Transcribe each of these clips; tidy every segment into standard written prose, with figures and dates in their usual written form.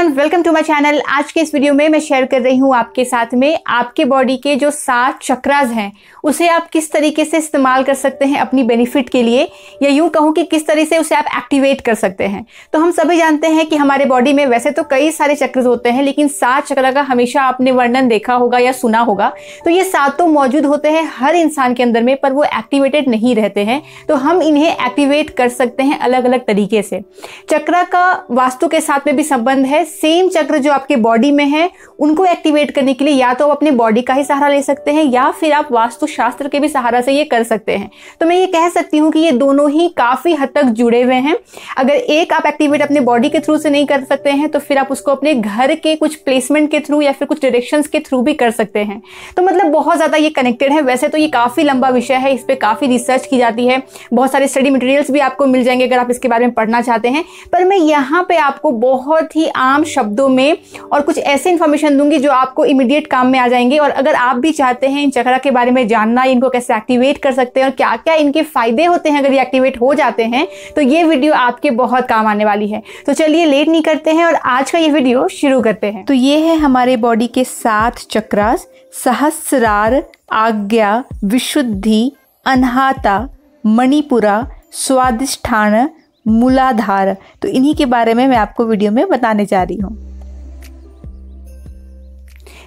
Everyone, welcome to my channel. आज के इस वीडियो में मैं शेयर कर रही हूँ आपके साथ में आपके बॉडी के जो 7 चक्रास हैं उसे आप किस तरीके से इस्तेमाल कर सकते हैं अपनी बेनिफिट के लिए, या यूं कहूँ कि किस तरह से उसे आप एक्टिवेट कर सकते हैं। तो हम सभी जानते हैं कि हमारे बॉडी में वैसे तो कई सारे चक्र होते हैं, लेकिन 7 चक्र का हमेशा आपने वर्णन देखा होगा या सुना होगा। तो ये 7 तो मौजूद होते हैं हर इंसान के अंदर में, पर वो एक्टिवेटेड नहीं रहते हैं। तो हम इन्हें एक्टिवेट कर सकते हैं अलग अलग तरीके से। चक्र का वास्तु के साथ में भी संबंध है। सेम चक्र जो आपके बॉडी में है उनको एक्टिवेट करने के लिए या तो आप अपने बॉडी का ही सहारा ले सकते हैं या फिर आप वास्तु शास्त्र के भी सहारा से ये कर सकते हैं। तो मैं ये कह सकती हूँ कि ये दोनों ही काफी हद तक जुड़े हुए हैं। अगर एक आप एक्टिवेट अपने बॉडी के थ्रू से नहीं कर सकते हैं तो फिर आप उसको अपने घर के कुछ प्लेसमेंट के थ्रू या फिर कुछ डायरेक्शंस के थ्रू भी कर सकते हैं। तो मतलब बहुत ज्यादा ये कनेक्टेड है। वैसे तो ये काफी लंबा विषय है, इस पे काफी रिसर्च की जाती है, बहुत सारे स्टडी मटेरियल्स भी आपको मिल जाएंगे अगर आप इसके बारे में पढ़ना चाहते हैं। पर मैं यहाँ पे आपको बहुत ही आम शब्दों में और कुछ ऐसे इंफॉर्मेशन दूंगी जो आपको इमीडिएट काम में आ जाएंगे। और अगर आप भी चाहते हैं इन चक्र के बारे में जानना, इनको कैसे एक्टिवेट कर सकते हैं और क्या क्या इनके फायदे होते हैं अगर ये एक्टिवेट हो जाते हैं, तो ये वीडियो आपके बहुत काम आने वाली है। तो चलिए लेट नहीं करते हैं और आज का ये वीडियो शुरू करते हैं। तो ये है हमारे बॉडी के 7 चक्रास: सहस्रार, आज्ञा, विशुद्धि, अनाहता, मणिपुरा, स्वादिष्ठान, मूलाधार। तो इन्हीं के बारे में मैं आपको वीडियो में बताने जा रही हूँ।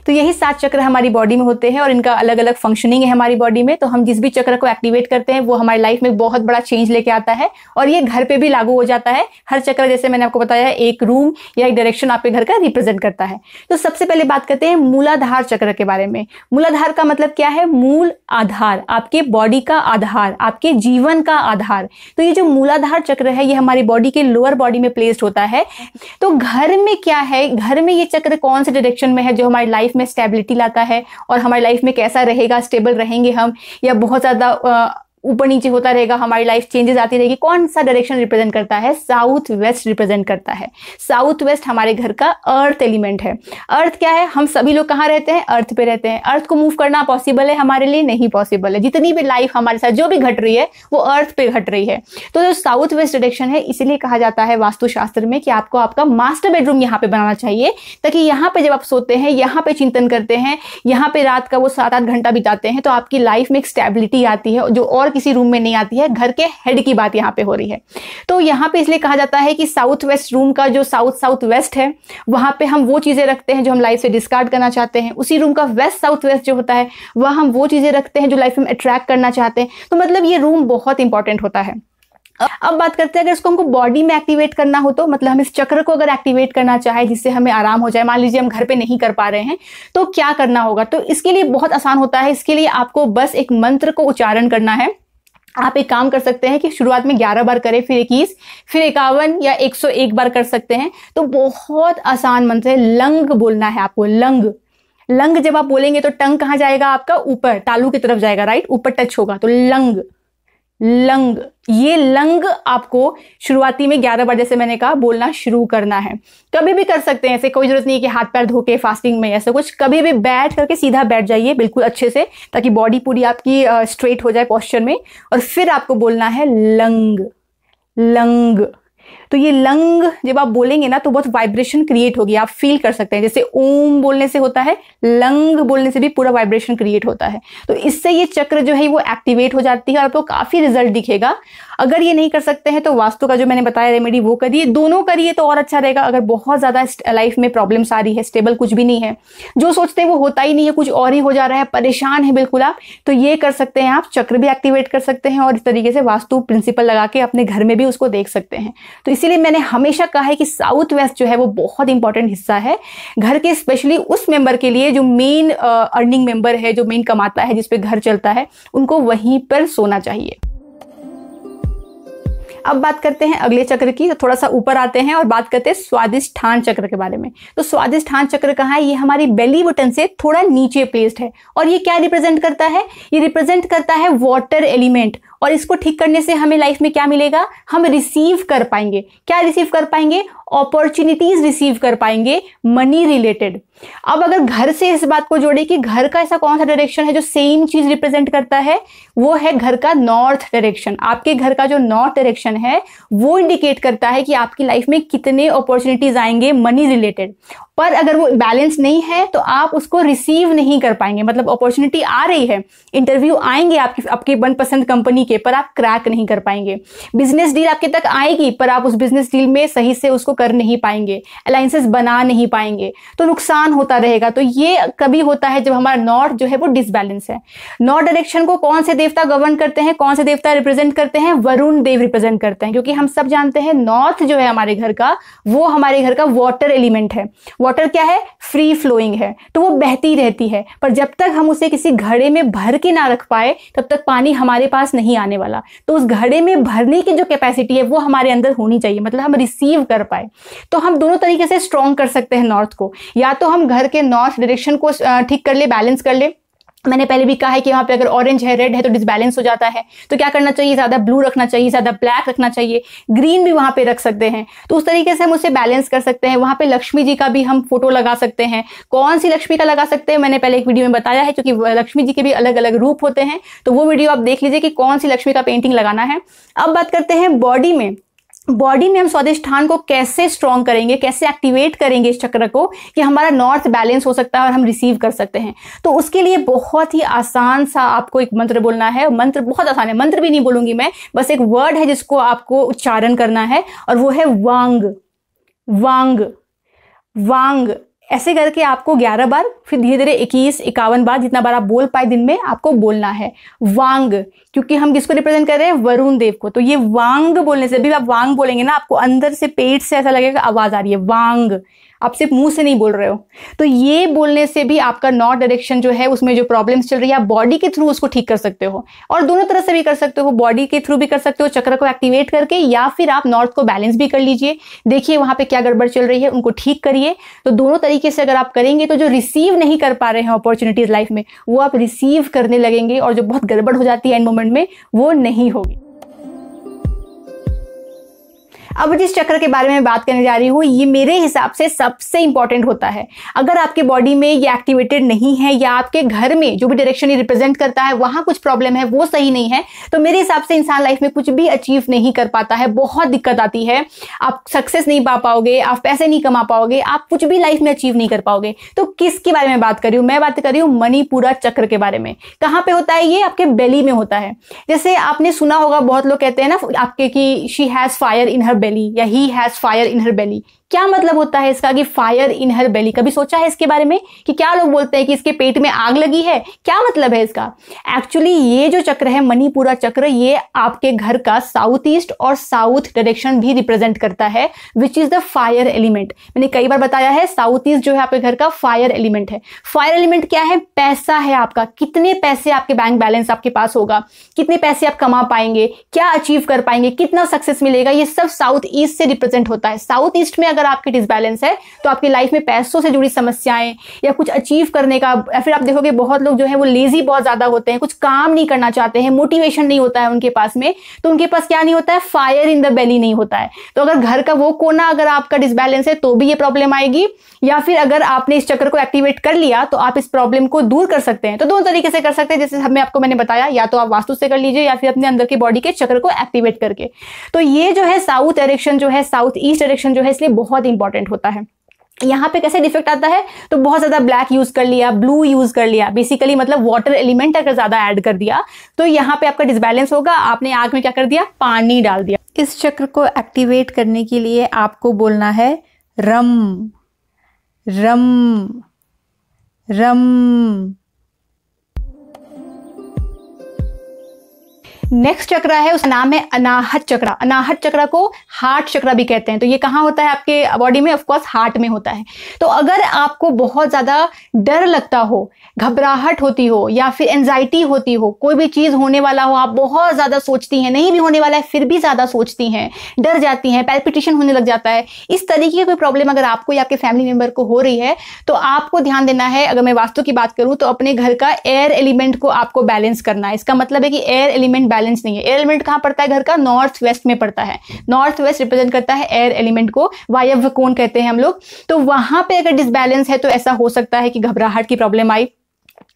तो यही 7 चक्र हमारी बॉडी में होते हैं और इनका अलग अलग फंक्शनिंग है हमारी बॉडी में। तो हम जिस भी चक्र को एक्टिवेट करते हैं वो हमारी लाइफ में बहुत बड़ा चेंज लेके आता है और ये घर पे भी लागू हो जाता है। हर चक्र, जैसे मैंने आपको बताया, एक रूम या एक डायरेक्शन आपके घर का रिप्रेजेंट करता है। तो सबसे पहले बात करते हैं मूलाधार चक्र के बारे में। मूलाधार का मतलब क्या है? मूल आधार, आपके बॉडी का आधार, आपके जीवन का आधार। तो ये जो मूलाधार चक्र है ये हमारी बॉडी के लोअर बॉडी में प्लेस्ड होता है। तो घर में क्या है, घर में ये चक्र कौन से डायरेक्शन में है जो हमारी लाइफ में स्टेबिलिटी लाता है और हमारी लाइफ में कैसा रहेगा, स्टेबल रहेंगे हम या बहुत ज्यादा ऊपर नीचे होता रहेगा, हमारी लाइफ चेंजेस आती रहेगी। कौन सा डायरेक्शन रिप्रेजेंट करता है? साउथ वेस्ट रिप्रेजेंट करता है। साउथ वेस्ट हमारे घर का अर्थ एलिमेंट है। अर्थ क्या है? हम सभी लोग कहाँ रहते हैं? अर्थ पे रहते हैं। अर्थ को मूव करना पॉसिबल है? हमारे लिए नहीं पॉसिबल है। जितनी भी लाइफ हमारे साथ जो भी घट रही है वो अर्थ पे घट रही है। तो जो साउथ वेस्ट डायरेक्शन है, इसीलिए कहा जाता है वास्तुशास्त्र में कि आपको आपका मास्टर बेडरूम यहाँ पे बनाना चाहिए, ताकि यहाँ पे जब आप सोते हैं, यहाँ पे चिंतन करते हैं, यहाँ पे रात का वो 7-8 घंटा बिताते हैं, तो आपकी लाइफ में एक स्टेबिलिटी आती है जो और किसी रूम में नहीं आती है। घर के हेड की बात यहाँ पे हो रही है। तो यहाँ पे इसलिए कहा जाता है कि साउथ वेस्ट रूम का जो साउथ वेस्ट है वहां पे हम वो चीजें रखते हैं जो हम लाइफ से डिस्कार्ड करना चाहते हैं। उसी रूम का वेस्ट साउथ वेस्ट जो होता है वह हम वो चीजें रखते हैं जो लाइफ में अट्रैक्ट करना चाहते हैं। तो मतलब ये रूम बहुत इंपॉर्टेंट होता है। अब बात करते हैं अगर इसको हमको बॉडी में एक्टिवेट करना हो, तो मतलब हम इस चक्र को अगर एक्टिवेट करना चाहे जिससे हमें आराम हो जाए, मान लीजिए हम घर पे नहीं कर पा रहे हैं, तो क्या करना होगा? तो इसके लिए बहुत आसान होता है। इसके लिए आपको बस एक मंत्र को उच्चारण करना है। आप एक काम कर सकते हैं कि शुरुआत में 11 बार करें, फिर 21, फिर 51 या 101 बार कर सकते हैं। तो बहुत आसान मंत्र है। लंग बोलना है आपको। लंग। लंग जब आप बोलेंगे तो टंग कहाँ जाएगा? आपका ऊपर, तालू की तरफ जाएगा, राइट, ऊपर टच होगा। तो लंग, लंग, ये लंग आपको शुरुआती में 11 बार, जैसे मैंने कहा, बोलना शुरू करना है। कभी भी कर सकते हैं, ऐसे कोई जरूरत नहीं है कि हाथ पैर धो के फास्टिंग में ऐसा कुछ। कभी भी बैठ करके सीधा बैठ जाइए बिल्कुल अच्छे से, ताकि बॉडी पूरी आपकी स्ट्रेट हो जाए पोस्चर में। और फिर आपको बोलना है लंग, लंग। तो ये लंग जब आप बोलेंगे ना तो बहुत वाइब्रेशन क्रिएट होगी, आप फील कर सकते हैं। जैसे ओम बोलने से होता है, लंग बोलने से भी पूरा वाइब्रेशन क्रिएट होता है। तो इससे ये चक्र जो है वो एक्टिवेट हो जाती है और आपको काफी रिजल्ट दिखेगा। अगर ये नहीं कर सकते हैं तो वास्तु का जो मैंने बताया रेमेडी वो करिए। दोनों करिए तो और अच्छा रहेगा। अगर बहुत ज्यादा लाइफ में प्रॉब्लम्स आ रही है, स्टेबल कुछ भी नहीं है, जो सोचते हैं वो होता ही नहीं है, कुछ और ही हो जा रहा है, परेशान है बिल्कुल आप, तो ये कर सकते हैं। आप चक्र भी एक्टिवेट कर सकते हैं और इस तरीके से वास्तु प्रिंसिपल लगा के अपने घर में भी उसको देख सकते हैं। तो इसीलिए मैंने हमेशा कहा है कि साउथ वेस्ट जो है वो बहुत इंपॉर्टेंट हिस्सा है घर के, स्पेशली उस मेंबर के लिए जो मेन अर्निंग मेंबर है, जो मेन कमाता है, जिसपे घर चलता है, उनको वहीं पर सोना चाहिए। अब बात करते हैं अगले चक्र की। तो थोड़ा सा ऊपर आते हैं और बात करते हैं स्वादिष्ठान चक्र के बारे में। तो स्वादिष्ठान चक्र कहाँ है? ये हमारी बेली बटन से थोड़ा नीचे प्लेस्ड है। और ये क्या रिप्रेजेंट करता है? ये रिप्रेजेंट करता है वाटर एलिमेंट। और इसको ठीक करने से हमें लाइफ में क्या मिलेगा, हम रिसीव कर पाएंगे। क्या रिसीव कर पाएंगे, अपॉर्चुनिटीज रिसीव कर पाएंगे मनी रिलेटेड। अब अगर घर से इस बात को जोड़े कि घर का ऐसा कौन सा डायरेक्शन है जो सेम चीज रिप्रेजेंट करता है, वो है घर का नॉर्थ डायरेक्शन। आपके घर का जो नॉर्थ डायरेक्शन है वो इंडिकेट करता है कि आपकी लाइफ में कितने अपॉर्चुनिटीज आएंगे मनी रिलेटेड। पर अगर वो बैलेंस नहीं है तो आप उसको रिसीव नहीं कर पाएंगे। मतलब अपॉर्चुनिटी आ रही है, इंटरव्यू आएंगे आपके मनपसंद कंपनी के, पर आप क्रैक नहीं कर पाएंगे। बिजनेस डील आपके तक आएगी पर आप उस बिजनेस डील में सही से उसको कर नहीं पाएंगे, अलायंसेस बना नहीं पाएंगे, तो नुकसान होता रहेगा। तो ये कभी होता है जब हमारा नॉर्थ जो है वो डिसबैलेंस है। नॉर्थ डायरेक्शन को कौन से देवता गवर्न करते हैं, कौन से देवता रिप्रेजेंट करते हैं, वरुण देव रिप्रेजेंट करते हैं। क्योंकि हम सब जानते हैं नॉर्थ जो है हमारे घर का, वो हमारे घर का वाटर एलिमेंट है। वाटर क्या है, फ्री फ्लोइंग है, तो वो बहती रहती है। पर जब तक हम उसे किसी घड़े में भर के ना रख पाए तब तक पानी हमारे पास नहीं आने वाला। तो उस घड़े में भरने की जो कैपेसिटी है वो हमारे अंदर होनी चाहिए, मतलब हम रिसीव कर पाए। तो हम दोनों तरीके से स्ट्रॉन्ग कर सकते हैं नॉर्थ को। या तो हम घर के नॉर्थ डायरेक्शन को ठीक कर ले, बैलेंस कर ले। मैंने पहले भी कहा है कि वहां पे अगर ऑरेंज है, रेड है तो डिसबैलेंस हो जाता है। तो क्या करना चाहिए, ज्यादा ब्लू रखना चाहिए, ज्यादा ब्लैक रखना चाहिए, ग्रीन भी वहां पे रख सकते हैं। तो उस तरीके से हम उसे बैलेंस कर सकते हैं। वहां पे लक्ष्मी जी का भी हम फोटो लगा सकते हैं। कौन सी लक्ष्मी का लगा सकते हैं, मैंने पहले एक वीडियो में बताया है, क्योंकि लक्ष्मी जी के भी अलग अलग रूप होते हैं। तो वो वीडियो आप देख लीजिए कि कौन सी लक्ष्मी का पेंटिंग लगाना है। अब बात करते हैं बॉडी में। बॉडी में हम स्वादिष्ठान को कैसे स्ट्रॉन्ग करेंगे, कैसे एक्टिवेट करेंगे इस चक्र को कि हमारा नॉर्थ बैलेंस हो सकता है और हम रिसीव कर सकते हैं। तो उसके लिए बहुत ही आसान सा आपको एक मंत्र बोलना है। मंत्र बहुत आसान है, मंत्र भी नहीं बोलूंगी मैं, बस एक वर्ड है जिसको आपको उच्चारण करना है और वो है वांग। वांग वांग ऐसे करके आपको 11 बार, फिर धीरे धीरे 21, 51 बार, जितना बार आप बोल पाए दिन में आपको बोलना है वांग। क्योंकि हम किसको रिप्रेजेंट कर रहे हैं, वरुण देव को। तो ये वांग बोलने से भी, आप वांग बोलेंगे ना, आपको अंदर से पेट से ऐसा लगेगा आवाज आ रही है वांग, आप सिर्फ मुंह से नहीं बोल रहे हो। तो ये बोलने से भी आपका नॉर्थ डायरेक्शन जो है उसमें जो प्रॉब्लम्स चल रही है आप बॉडी के थ्रू उसको ठीक कर सकते हो। और दोनों तरह से भी कर सकते हो, बॉडी के थ्रू भी कर सकते हो चक्र को एक्टिवेट करके, या फिर आप नॉर्थ को बैलेंस भी कर लीजिए। देखिए वहां पे क्या गड़बड़ चल रही है, उनको ठीक करिए। तो दोनों तरीके से अगर आप करेंगे तो जो रिसीव नहीं कर पा रहे हैं अपॉर्चुनिटीज लाइफ में, वो आप रिसीव करने लगेंगे, और जो बहुत गड़बड़ हो जाती है एंड मोमेंट में वो नहीं होगी। अब जिस चक्र के बारे में बात करने जा रही हूँ, ये मेरे हिसाब से सबसे इंपॉर्टेंट होता है। अगर आपके बॉडी में ये एक्टिवेटेड नहीं है, या आपके घर में जो भी डायरेक्शन ये रिप्रेजेंट करता है वहां कुछ प्रॉब्लम है, वो सही नहीं है, तो मेरे हिसाब से इंसान लाइफ में कुछ भी अचीव नहीं कर पाता है। बहुत दिक्कत आती है, आप सक्सेस नहीं पा पाओगे, आप पैसे नहीं कमा पाओगे, आप कुछ भी लाइफ में अचीव नहीं कर पाओगे। तो किसके बारे में बात कर रही हूँ, मैं बात कर रही हूँ मणिपुरा चक्र के बारे में। कहाँ पे होता है ये, आपके बेली में होता है। जैसे आपने सुना होगा, बहुत लोग कहते हैं ना आपके कि शी हैज फायर इन हर बेली, या ही हैज फायर इन हर बेली। क्या मतलब होता है इसका कि फायर इन हर बेली? कभी सोचा है इसके बारे में कि क्या लोग बोलते हैं कि इसके पेट में आग लगी है, क्या मतलब है इसका? एक्चुअली ये जो चक्र है मणिपुरा चक्र, ये आपके घर का साउथ ईस्ट और साउथ डायरेक्शन भी रिप्रेजेंट करता है, which is the fire element. मैंने कई बार बताया है, साउथ ईस्ट जो है आपके घर का फायर एलिमेंट है। फायर एलिमेंट क्या है? पैसा है आपका। कितने पैसे आपके बैंक बैलेंस आपके पास होगा, कितने पैसे आप कमा पाएंगे, क्या अचीव कर पाएंगे, कितना सक्सेस मिलेगा, ये सब साउथ ईस्ट से रिप्रेजेंट होता है। साउथ ईस्ट में अगर आपकी डिसबैलेंस है तो आपकी लाइफ में पैसों से जुड़ी समस्याएं, या कुछ अचीव करने का, या फिर आप देखोगे बहुत लोग जो है वो लेजी बहुत ज्यादा होते हैं, कुछ काम नहीं करना चाहते हैं, मोटिवेशन नहीं होता है उनके पास में। तो उनके पास क्या नहीं होता है, फायर इन द बेली नहीं होता है। तो अगर घर का वो कोना अगर आपका डिसबैलेंस है तो भी ये प्रॉब्लम आएगी, या फिर अगर आपने इस चक्र को एक्टिवेट कर लिया तो आप इस प्रॉब्लम को दूर कर सकते हैं। तो दोनों तरीके से कर सकते हैं, जैसे मैंने बताया, या तो आप वास्तु से कर लीजिए, या फिर अपने अंदर की बॉडी के चक्र को एक्टिवेट करके। तो ये जो है साउथ डायरेक्शन जो है, साउथ ईस्ट डायरेक्शन जो है, इसलिए बहुत इंपॉर्टेंट होता है। यहाँ पे कैसे डिफेक्ट आता है, तो बहुत ज्यादा ब्लैक यूज कर लिया, ब्लू यूज कर लिया, बेसिकली मतलब वाटर एलिमेंट अगर ज्यादा ऐड कर दिया तो यहाँ पे आपका डिसबैलेंस होगा। आपने आग में क्या कर दिया, पानी डाल दिया। इस चक्र को एक्टिवेट करने के लिए आपको बोलना है रम रम रम। नेक्स्ट चक्र है, उसका नाम है अनाहत चक्र। अनाहत चक्र को हार्ट चक्र भी कहते हैं। तो ये कहाँ होता है आपके बॉडी में, ऑफ कोर्स हार्ट में होता है। तो अगर आपको बहुत ज्यादा डर लगता हो, घबराहट होती हो, या फिर एंजाइटी होती हो, कोई भी चीज होने वाला हो, आप बहुत ज्यादा सोचती हैं, नहीं भी होने वाला है फिर भी ज्यादा सोचती हैं, डर जाती हैं, पैल्पिटेशन होने लग जाता है, इस तरीके की कोई प्रॉब्लम अगर आपको या आपके फैमिली मेंबर को हो रही है, तो आपको ध्यान देना है। अगर मैं वास्तु की बात करूं तो अपने घर का एयर एलिमेंट को आपको बैलेंस करना है। इसका मतलब है कि एयर एलिमेंट बैलेंस नहीं है। एयर एलिमेंट कहाँ पड़ता है घर का? नॉर्थ वेस्ट में पड़ता है। नॉर्थ वेस्ट रिप्रेजेंट करता है एयर एलिमेंट को, वायव्य कोण कहते हैं हम लोग। तो वहां पे अगर डिसबैलेंस है तो ऐसा हो सकता है कि घबराहट की प्रॉब्लम आई,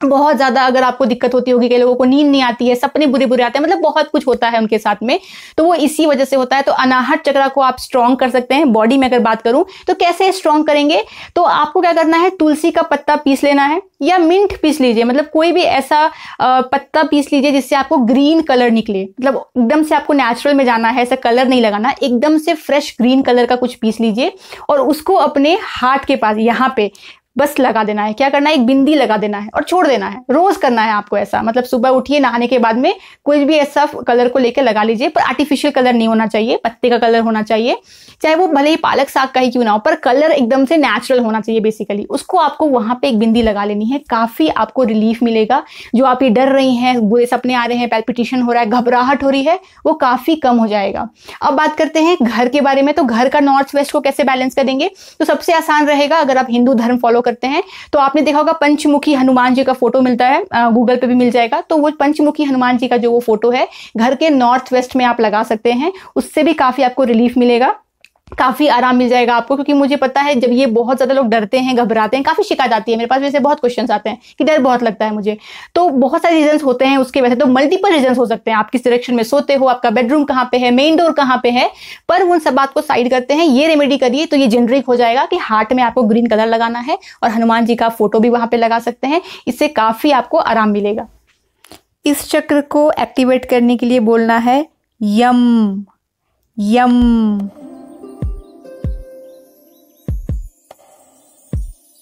बहुत ज्यादा अगर आपको दिक्कत होती होगी, कई लोगों को नींद नहीं आती है, सपने बुरे बुरे आते हैं, मतलब बहुत कुछ होता है उनके साथ में, तो वो इसी वजह से होता है। तो अनाहत चक्र को आप स्ट्रॉन्ग कर सकते हैं। बॉडी में अगर बात करूं तो कैसे स्ट्रॉन्ग करेंगे, तो आपको क्या करना है, तुलसी का पत्ता पीस लेना है या मिंट पीस लीजिए, मतलब कोई भी ऐसा पत्ता पीस लीजिए जिससे आपको ग्रीन कलर निकले, मतलब एकदम से आपको नेचुरल में जाना है, ऐसा कलर नहीं लगाना, एकदम से फ्रेश ग्रीन कलर का कुछ पीस लीजिए और उसको अपने हार्ट के पास यहाँ पे बस लगा देना है। क्या करना है, एक बिंदी लगा देना है और छोड़ देना है। रोज करना है आपको ऐसा, मतलब सुबह उठिए, नहाने के बाद में कोई भी ऐसा कलर को लेकर लगा लीजिए, पर आर्टिफिशियल कलर नहीं होना चाहिए, पत्ते का कलर होना चाहिए, चाहे वो भले ही पालक साग का ही क्यों ना हो, पर कलर एकदम से नेचुरल होना चाहिए बेसिकली। उसको आपको वहां पे एक बिंदी लगा लेनी है, काफी आपको रिलीफ मिलेगा। जो आप ये डर रही हैं, बुरे सपने आ रहे हैं, पैल्पिटेशन हो रहा है, घबराहट हो रही है, वो काफी कम हो जाएगा। अब बात करते हैं घर के बारे में, तो घर का नॉर्थ वेस्ट को कैसे बैलेंस करेंगे, तो सबसे आसान रहेगा, अगर आप हिंदू धर्म फॉलो करते हैं तो आपने देखा होगा पंचमुखी हनुमान जी का फोटो मिलता है, गूगल पे भी मिल जाएगा। तो वो पंचमुखी हनुमान जी का जो वो फोटो है घर के नॉर्थ वेस्ट में आप लगा सकते हैं, उससे भी काफी आपको रिलीफ मिलेगा, काफी आराम मिल जाएगा आपको। क्योंकि मुझे पता है जब ये बहुत ज्यादा लोग डरते हैं, घबराते हैं, काफी शिकायत आती है मेरे पास, वैसे बहुत क्वेश्चंस आते हैं कि डर बहुत लगता है मुझे, तो बहुत सारे रीजंस होते हैं उसके, वैसे तो मल्टीपल रीजंस हो सकते हैं, आप किस डायरेक्शन में सोते हो, आपका बेडरूम कहाँ पे है, मेन डोर कहाँ पे है, पर उन सब बात को साइड करते हैं, ये रेमेडी करिए तो ये जेनरिक हो जाएगा कि हार्ट में आपको ग्रीन कलर लगाना है और हनुमान जी का फोटो भी वहां पे लगा सकते हैं, इससे काफी आपको आराम मिलेगा। इस चक्र को एक्टिवेट करने के लिए बोलना है यम यम।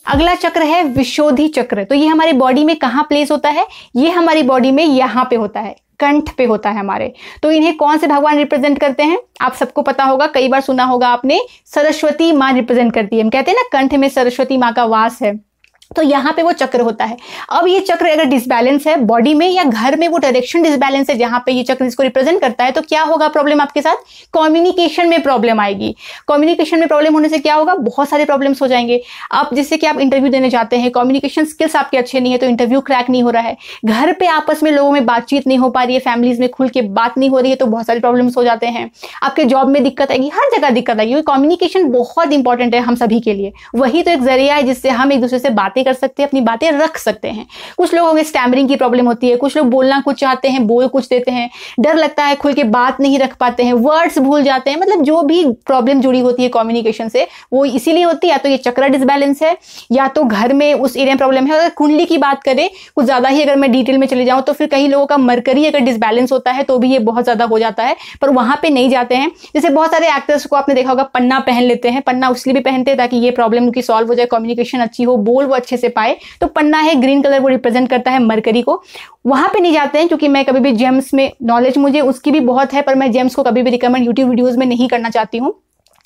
अगला चक्र है विशोधी चक्र। तो ये हमारी बॉडी में कहाँ प्लेस होता है, ये हमारी बॉडी में यहाँ पे होता है, कंठ पे होता है हमारे। तो इन्हें कौन से भगवान रिप्रेजेंट करते हैं, आप सबको पता होगा, कई बार सुना होगा आपने, सरस्वती माँ रिप्रेजेंट करती है। हम कहते हैं ना कंठ में सरस्वती माँ का वास है, तो यहाँ पे वो चक्र होता है। अब ये चक्र अगर डिसबैलेंस है बॉडी में या घर में, वो डायरेक्शन डिसबैलेंस है जहां पे ये चक्र इसको रिप्रेजेंट करता है, तो क्या होगा प्रॉब्लम आपके साथ, कम्युनिकेशन में प्रॉब्लम आएगी। कम्युनिकेशन में प्रॉब्लम होने से क्या होगा, बहुत सारे प्रॉब्लम्स हो जाएंगे। आप जैसे कि आप इंटरव्यू देने जाते हैं, कम्युनिकेशन स्किल्स आपके अच्छे नहीं है तो इंटरव्यू क्रैक नहीं हो रहा है, घर पे आपस में लोगों में बातचीत नहीं हो पा रही है, फैमिलीज में खुल के बात नहीं हो रही है, तो बहुत सारे प्रॉब्लम्स हो जाते हैं। आपके जॉब में दिक्कत आएगी, हर जगह दिक्कत आएगी। कम्युनिकेशन बहुत इंपॉर्टेंट है हम सभी के लिए, वही तो एक जरिया है जिससे हम एक दूसरे से बातें कर सकते हैं, अपनी बातें रख सकते हैं। कुछ लोगों में स्टैमरिंग की प्रॉब्लम होती है, कुछ लोग बोलना कुछ चाहते हैं, बोल कुछ देते हैं, डर लगता है, खुल के बात नहीं रख पाते हैं, वर्ड्स भूल जाते हैं, मतलब जो भी प्रॉब्लम जुड़ी होती है कम्युनिकेशन से वो इसीलिए होती है, या तो ये चक्र डिसबैलेंस है या तो घर में उस एरिया में प्रॉब्लम है। अगर कुंडली की बात करें कुछ ज्यादा ही, अगर मैं डिटेल में चले जाऊं तो फिर कई लोगों का मरकरी अगर डिसबैलेंस होता है तो भी ये बहुत ज्यादा हो जाता है, पर वहां पे नहीं जाते हैं। जैसे बहुत सारे एक्टर्स को आपने देखा होगा पन्ना पहन लेते हैं, पन्ना उसलिए भी पहनते हैं ताकि ये प्रॉब्लम उनकी सॉल्व हो जाए, कम्युनिकेशन अच्छी हो, बोल वो अच्छे से पाए। तो पन्ना है ग्रीन कलर, वो रिप्रेजेंट करता है मरकरी को। वहां पे नहीं जाते हैं क्योंकि मैं कभी भी जेम्स में नॉलेज मुझे उसकी भी बहुत है, पर मैं जेम्स को कभी भी रिकमेंड यूट्यूब वीडियोस में नहीं करना चाहती हूँ,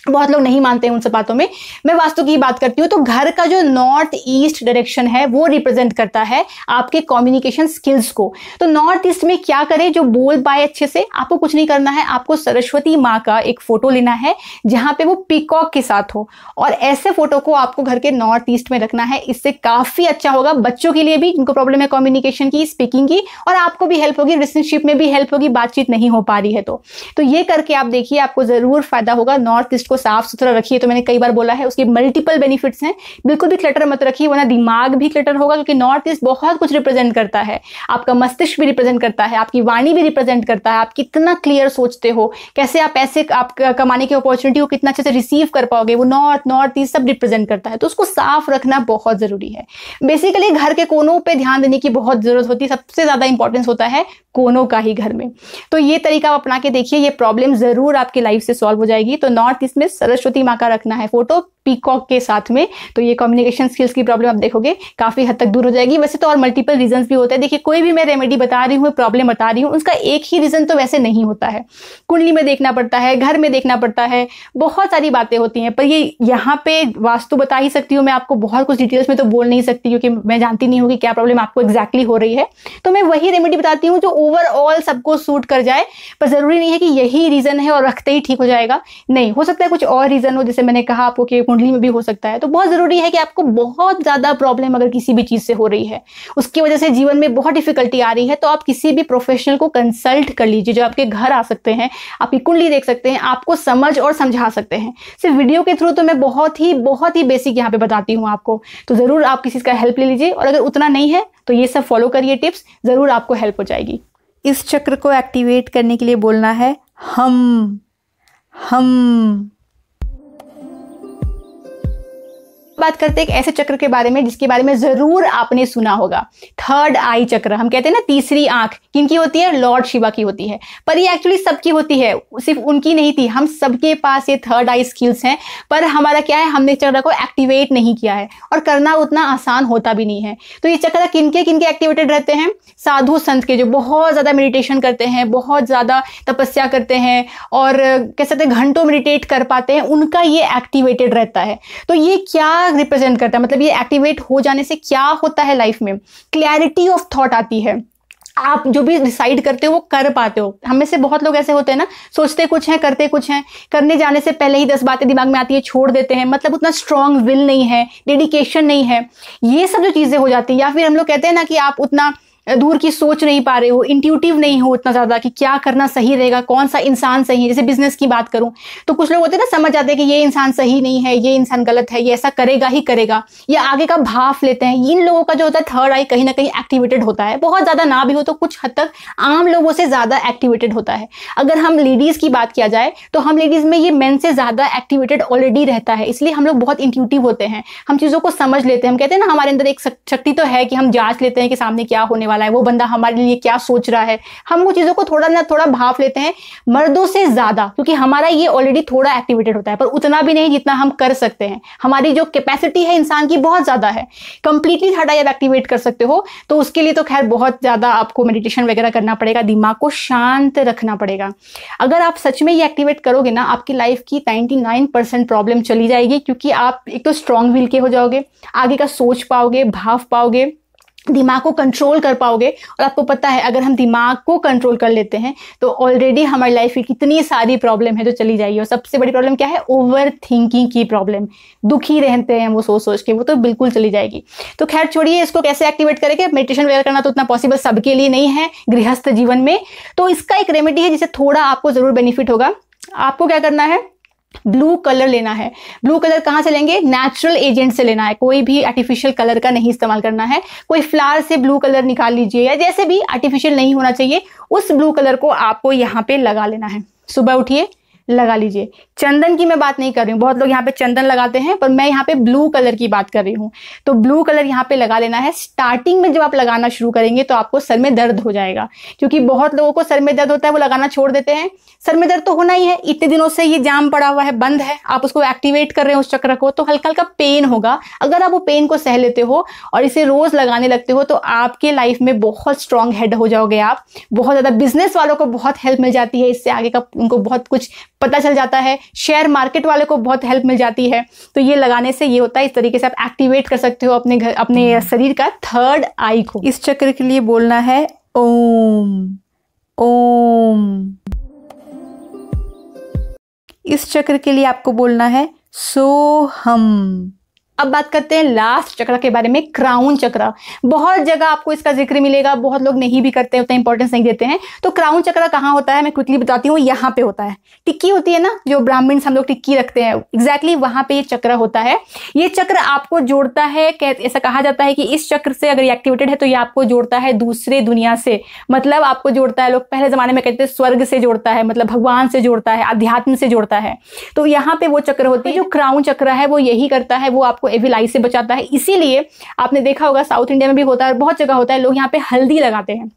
बहुत लोग नहीं मानते हैं उन सब बातों में। मैं वास्तु की बात करती हूँ। तो घर का जो नॉर्थ ईस्ट डायरेक्शन है वो रिप्रेजेंट करता है आपके कम्युनिकेशन स्किल्स को। तो नॉर्थ ईस्ट में क्या करें, जो बोल पाए अच्छे से, आपको कुछ नहीं करना है, आपको सरस्वती माँ का एक फोटो लेना है जहां पे वो पीकॉक के साथ हो, और ऐसे फोटो को आपको घर के नॉर्थ ईस्ट में रखना है। इससे काफी अच्छा होगा बच्चों के लिए भी जिनको प्रॉब्लम है कम्युनिकेशन की, स्पीकिंग की, और आपको भी हेल्प होगी, रिलेशनशिप में भी हेल्प होगी, बातचीत नहीं हो पा रही है तो ये करके आप देखिए, आपको जरूर फायदा होगा। नॉर्थ ईस्ट को साफ सुथरा रखिए, तो मैंने कई बार बोला है उसके मल्टीपल बेनिफिट्स हैं। बिल्कुल भी क्लटर मत रखिए, वरना दिमाग भी क्लटर होगा, क्योंकि नॉर्थ ईस्ट बहुत कुछ रिप्रेजेंट करता है। आपका मस्तिष्क भी रिप्रेजेंट करता है, आपकी वाणी भी रिप्रेजेंट करता है, आप कितना क्लियर सोचते हो, कैसे आप पैसे आप कमाने की अपॉर्चुनिटी को कितना अच्छे से रिसीव कर पाओगे, वो नॉर्थ ईस्ट सब रिप्रेजेंट करता है। तो उसको साफ रखना बहुत जरूरी है। बेसिकली घर के कोनों पे ध्यान देने की बहुत जरूरत होती है, सबसे ज्यादा इंपॉर्टेंस होता है कोनों का ही घर में। तो ये तरीका आप अपना के देखिए, ये प्रॉब्लम जरूर आपकी लाइफ से सॉल्व हो जाएगी। तो नॉर्थ ईस्ट में सरस्वती माँ का रखना है फोटो पीकॉक के साथ में, तो ये कम्युनिकेशन स्किल्स की प्रॉब्लम आप देखोगे काफी हद तक दूर हो जाएगी। वैसे तो और मल्टीपल रीजंस भी होते हैं। देखिए, कोई भी मैं रेमेडी बता रही हूँ, प्रॉब्लम बता रही हूँ, उसका एक ही रीजन तो वैसे नहीं होता है। कुंडली में देखना पड़ता है, घर में देखना पड़ता है, बहुत सारी बातें होती हैं। पर ये यहाँ पे वास्तु बता ही सकती हूँ मैं आपको, बहुत कुछ डिटेल्स में तो बोल नहीं सकती क्योंकि मैं जानती नहीं हूँ कि क्या प्रॉब्लम आपको एग्जैक्टली हो रही है। तो मैं वही रेमेडी बताती हूँ जो ओवरऑल सबको सूट कर जाए। पर जरूरी नहीं है कि यही रीजन है और रखते ही ठीक हो जाएगा, नहीं, हो सकता है कुछ और रीजन हो। जैसे मैंने कहा आपको कि कुंडली में भी हो सकता है। तो बहुत जरूरी है कि आपको बहुत ज्यादा प्रॉब्लम अगर किसी भी चीज से हो रही है, उसकी वजह से जीवन में बहुत डिफिकल्टी आ रही है, तो आप किसी भी प्रोफेशनल को कंसल्ट कर लीजिए, जो आपके घर आ सकते हैं, आपकी कुंडली देख सकते हैं, आपको समझ और समझा सकते हैं। सिर्फ वीडियो के थ्रू तो मैं बहुत ही बेसिक यहाँ पे बताती हूँ आपको, तो जरूर आप किसी का हेल्प ले लीजिए। और अगर उतना नहीं है तो ये सब फॉलो करिए टिप्स, जरूर आपको हेल्प हो जाएगी। इस चक्र को एक्टिवेट करने के लिए बोलना है हम। बात करते हैं एक ऐसे चक्र के बारे में जिसके बारे में जरूर आपने सुना होगा, थर्ड आई चक्र। हम कहते हैं ना तीसरी आंख, किनकी होती है? लॉर्ड शिवा की होती है। पर ये एक्चुअली सबकी होती है, सिर्फ उनकी नहीं थी। हम सबके पास ये थर्ड आई स्किल्स हैं, पर हमारा क्या है, हमने चक्र को एक्टिवेट नहीं किया है, और करना उतना आसान होता भी नहीं है। तो ये चक्र किनके एक्टिवेटेड रहते हैं? साधु संत के, जो बहुत ज्यादा मेडिटेशन करते हैं, बहुत ज्यादा तपस्या करते हैं, और कह सकते हैं घंटों मेडिटेट कर पाते हैं, उनका ये एक्टिवेटेड रहता है। तो ये क्या रिप्रेजेंट करता है, मतलब ये एक्टिवेट हो जाने से क्या होता है लाइफ में? क्लैरिटी ऑफ थॉट आती है, आप जो भी डिसाइड करते हो वो कर पाते हो। हम में से बहुत लोग ऐसे होते हैं ना, सोचते कुछ हैं, करते कुछ हैं, करने जाने से पहले ही 10 बातें दिमाग में आती है, छोड़ देते हैं, मतलब उतना स्ट्रांग विल नहीं है, डेडिकेशन नहीं है, ये सब जो चीजें हो जाती है। या फिर हम लोग कहते हैं ना कि आप उतना दूर की सोच नहीं पा रहे हो, इंट्यूटिव नहीं हो उतना ज्यादा कि क्या करना सही रहेगा, कौन सा इंसान सही है। जैसे बिजनेस की बात करूं तो कुछ लोग होते हैं ना, समझ जाते हैं कि ये इंसान सही नहीं है, ये इंसान गलत है, ये ऐसा करेगा ही करेगा, या आगे का भाव लेते हैं। इन लोगों का जो होता है थर्ड आई कहीं ना कहीं एक्टिवेटेड होता है, बहुत ज्यादा ना भी हो तो कुछ हद तक आम लोगों से ज्यादा एक्टिवेटेड होता है। अगर हम लेडीज की बात किया जाए तो हम लेडीज में ये मेन से ज्यादा एक्टिवेटेड ऑलरेडी रहता है, इसलिए हम लोग बहुत इंट्यूटिव होते हैं, हम चीजों को समझ लेते हैं। हम कहते हैं ना, हमारे अंदर एक शक्ति तो है कि हम जांच लेते हैं कि सामने क्या होने वाला है, वो बंदा हमारे लिए क्या सोच रहा है, हम वो चीजों को थोड़ा ना थोड़ा भाप लेते हैं, मर्दों से ज्यादा, क्योंकि हमारा ये ऑलरेडी थोड़ा एक्टिवेटेड होता है, पर उतना भी नहीं जितना हम कर सकते हैं। हमारी जो कैपेसिटी है इंसान की बहुत ज्यादा है, कंप्लीटली थर्ड आई एक्टिवेट कर सकते हो तो उसके लिए तो खैर बहुत ज्यादा आपको मेडिटेशन वगैरह करना पड़ेगा, दिमाग को शांत रखना पड़ेगा। अगर आप सच में ये एक्टिवेट करोगे ना, आपकी लाइफ की 99% प्रॉब्लम चली जाएगी, क्योंकि आप एक तो स्ट्रांग विल के हो जाओगे, आगे का सोच पाओगे, भाव पाओगे, दिमाग को कंट्रोल कर पाओगे। और आपको पता है अगर हम दिमाग को कंट्रोल कर लेते हैं तो ऑलरेडी हमारी लाइफ की कितनी सारी प्रॉब्लम है जो चली जाएगी। और सबसे बड़ी प्रॉब्लम क्या है? ओवर थिंकिंग की प्रॉब्लम, दुखी रहते हैं वो सोच के, वो तो बिल्कुल चली जाएगी। तो खैर छोड़िए, इसको कैसे एक्टिवेट करेंगे? मेडिटेशन वगैरह करना तो उतना पॉसिबल सबके लिए नहीं है गृहस्थ जीवन में, तो इसका एक रेमेडी है जिससे थोड़ा आपको जरूर बेनिफिट होगा। आपको क्या करना है? ब्लू कलर लेना है। ब्लू कलर कहां से लेंगे? नेचुरल एजेंट से लेना है, कोई भी आर्टिफिशियल कलर का नहीं इस्तेमाल करना है। कोई फ्लावर से ब्लू कलर निकाल लीजिए, या जैसे भी, आर्टिफिशियल नहीं होना चाहिए। उस ब्लू कलर को आपको यहाँ पे लगा लेना है। सुबह उठिए, लगा लीजिए। चंदन की मैं बात नहीं कर रही हूँ, बहुत लोग यहाँ पे चंदन लगाते हैं, पर मैं यहाँ पे ब्लू कलर की बात कर रही हूँ। तो ब्लू कलर यहाँ पे लगा लेना है। स्टार्टिंग में जब आप लगाना शुरू करेंगे तो आपको सर में दर्द हो जाएगा, क्योंकि बहुत लोगों को सर में दर्द होता है, वो लगाना छोड़ देते हैं। सर में दर्द तो होना ही है, इतने दिनों से ये जाम पड़ा हुआ है, बंद है, आप उसको एक्टिवेट कर रहे हैं उस चक्र को, तो हल्का हल्का पेन होगा। अगर आप वो पेन को सह लेते हो और इसे रोज लगाने लगते हो तो आपके लाइफ में बहुत स्ट्रांग हेड हो जाओगे आप। बहुत ज्यादा बिजनेस वालों को बहुत हेल्प मिल जाती है इससे, आगे का उनको बहुत कुछ पता चल जाता है। शेयर मार्केट वाले को बहुत हेल्प मिल जाती है। तो ये लगाने से ये होता है, इस तरीके से आप एक्टिवेट कर सकते हो अपने शरीर का थर्ड आई को। इस चक्र के लिए बोलना है ओम ओम। इस चक्र के लिए आपको बोलना है सोहम। अब बात करते हैं लास्ट चक्र के बारे में, क्राउन चक्र। बहुत जगह आपको इसका जिक्र मिलेगा, बहुत लोग नहीं भी करते, उतना इंपॉर्टेंस नहीं देते हैं। तो क्राउन चक्र कहाँ होता है मैं क्विकली बताती हूँ। यहाँ पे होता है, टिक्की होती है ना, जो ब्राह्मण्स हम लोग टिक्की रखते हैं, एग्जैक्टली वहां पे ये चक्र होता है। ये चक्र आपको जोड़ता है, ऐसा कहा जाता है कि इस चक्र से अगर ये एक्टिवेटेड है तो ये आपको जोड़ता है दूसरे दुनिया से, मतलब आपको जोड़ता है, लोग पहले जमाने में कहते हैं स्वर्ग से जोड़ता है, मतलब भगवान से जोड़ता है, अध्यात्म से जोड़ता है। तो यहाँ पे वो चक्र होती है। जो क्राउन चक्र है वो यही करता है, वो आपको एविल आई से बचाता है। इसीलिए आपने देखा होगा साउथ इंडिया में भी होता है, बहुत जगह होता है, लोग यहाँ पे हल्दी लगाते हैं।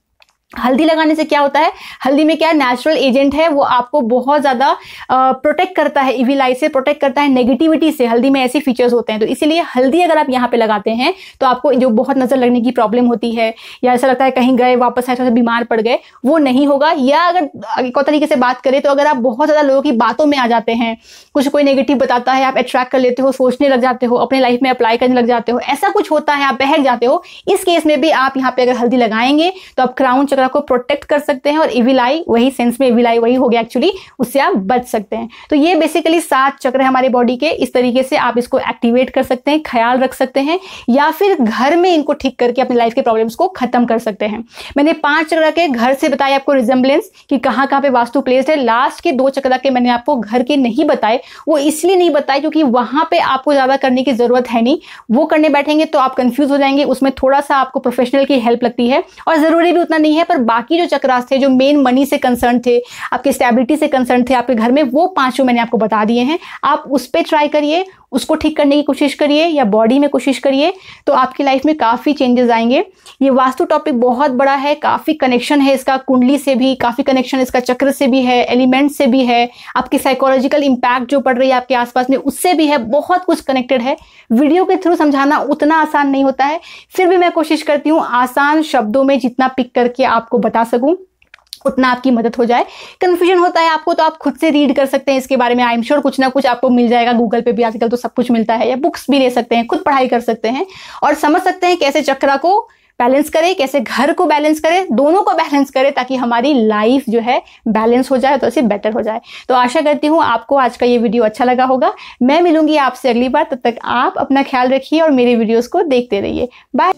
हल्दी लगाने से क्या होता है? हल्दी में क्या नेचुरल एजेंट है, वो आपको बहुत ज्यादा प्रोटेक्ट करता है, इविल आई से प्रोटेक्ट करता है, नेगेटिविटी से। हल्दी में ऐसे फीचर्स होते हैं। तो इसीलिए हल्दी अगर आप यहाँ पे लगाते हैं तो आपको जो बहुत नजर लगने की प्रॉब्लम होती है, या ऐसा लगता है कहीं गए वापस आए थोड़ा बीमार पड़ गए, वो नहीं होगा। या अगर एक और तरीके से बात करें तो अगर आप बहुत ज्यादा लोगों की बातों में आ जाते हैं, कुछ कोई नेगेटिव बताता है, आप अट्रैक्ट कर लेते हो, सोचने लग जाते हो, अपने लाइफ में अप्लाई करने लग जाते हो, ऐसा कुछ होता है, आप बहक जाते हो, इस केस में भी आप यहाँ पे अगर हल्दी लगाएंगे तो आप क्राउन चक्र चक्रा को प्रोटेक्ट कर सकते हैं और इविल आई, वही सेंस में इविल आई वही हो गया एक्चुअली, उससे आप बच सकते हैं। तो ये बेसिकली 7 चक्र है हमारे बॉडी के। इस तरीके से आप इसको एक्टिवेट कर सकते हैं, ख्याल रख सकते हैं, या फिर घर में इनको ठीक करके अपनी लाइफ के प्रॉब्लम्स को खत्म कर सकते हैं। मैंने 5 चक्र के घर से बताया आपको रिजेम्बलेंस कि कहाँ कहाँ पे वास्तु प्लेस्ड है। लास्ट के 2 चक्र के मैंने आपको घर के नहीं बताए, वो इसलिए नहीं बताए क्योंकि वहां पे आपको ज्यादा करने की जरूरत है नहीं। वो करने बैठेंगे तो आप कंफ्यूज हो जाएंगे, उसमें थोड़ा सा आपको प्रोफेशनल की हेल्प लगती है और जरूरी भी उतना नहीं है। पर बाकी जो चक्रास थे, जो मेन मनी से कंसर्न थे, आपके स्टेबिलिटी से कंसर्न थे आपके घर में, वो 5 मैंने आपको बता दिए हैं। आप उस पर ट्राई करिए, उसको ठीक करने की कोशिश करिए या बॉडी में कोशिश करिए, तो आपकी लाइफ में काफ़ी चेंजेस आएंगे। ये वास्तु टॉपिक बहुत बड़ा है, काफ़ी कनेक्शन है इसका कुंडली से भी, काफ़ी कनेक्शन इसका चक्र से भी है, एलिमेंट से भी है, आपकी साइकोलॉजिकल इंपैक्ट जो पड़ रही है आपके आसपास में उससे भी है, बहुत कुछ कनेक्टेड है। वीडियो के थ्रू समझाना उतना आसान नहीं होता है, फिर भी मैं कोशिश करती हूँ आसान शब्दों में जितना पिक करके आपको बता सकूँ उतना आपकी मदद हो जाए। कन्फ्यूजन होता है आपको तो आप खुद से रीड कर सकते हैं इसके बारे में। आई एम श्योर कुछ ना कुछ आपको मिल जाएगा, गूगल पे भी आजकल तो सब कुछ मिलता है, या बुक्स भी ले सकते हैं, खुद पढ़ाई कर सकते हैं और समझ सकते हैं कैसे चक्रा को बैलेंस करें, कैसे घर को बैलेंस करें, दोनों को बैलेंस करें ताकि हमारी लाइफ जो है बैलेंस हो जाए, तो ऐसे बेटर हो जाए। तो आशा करती हूँ आपको आज का ये वीडियो अच्छा लगा होगा। मैं मिलूंगी आपसे अगली बार, तब तक आप अपना ख्याल रखिए और मेरे वीडियोस को देखते रहिए। बाय।